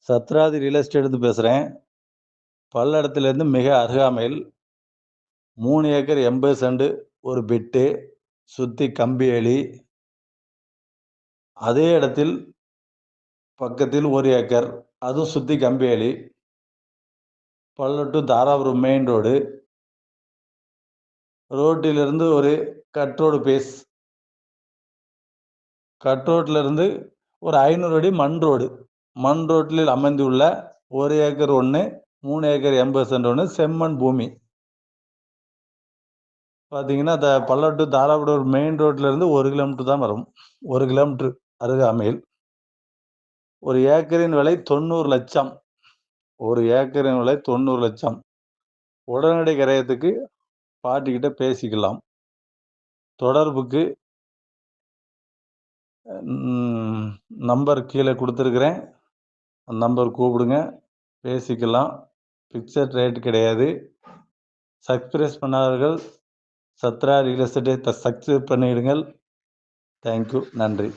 சத்ராதி real எஸ்டேட்லேருந்து பேசுகிறேன். பல்லடத்துலேருந்து மிக அருகாமையில் 3 ஏக்கர் 80 சென்ட் ஒரு பிட்டு, சுத்தி கம்பி வேலி. அதே இடத்தில் பக்கத்தில் 1 ஏக்கர், அதுவும் சுத்தி கம்பி வேலி. Palladam to Dharapuram main road. ரோட்டிலிருந்து ஒரு கட் ரோடு பேஸ். கட் ரோட்டிலிருந்து ஒரு 500 அடி மண் ரோடு. மண் ரோட்டில் அமைந்துள்ள 1 ஏக்கர் 1, 3 ஏக்கர் 80 சென்ட் 1 செம்மண் பூமி. பார்த்தீங்கன்னா, பல்லடம் டு தாராபுரம் மெயின் ரோட்லேருந்து 1 கிலோமீட்டர் தான் வரும். 1 கிலோமீட்டர் அருகாமையில். ஒரு ஏக்கரின் விலை 90 லட்சம். ஒரு ஏக்கரின் விலை 90 லட்சம். உடனடி கிரயத்துக்கு பார்ட்டிகிட்ட பேசிக்கலாம். தொடர்புக்கு நம்பர் கீழே கொடுத்துருக்குறேன். அந்த நம்பர் கூப்பிடுங்க, பேசிக்கலாம். ஃபிக்ஸட் ரேட் கிடையாது. சப்ஸ்கிரைப் பண்ணாதவர்கள் சத்ரா ரியல் எஸ்டேட்டை சப்ஸ்கிரைப் பண்ணிடுங்கள். தேங்க்யூ, நன்றி.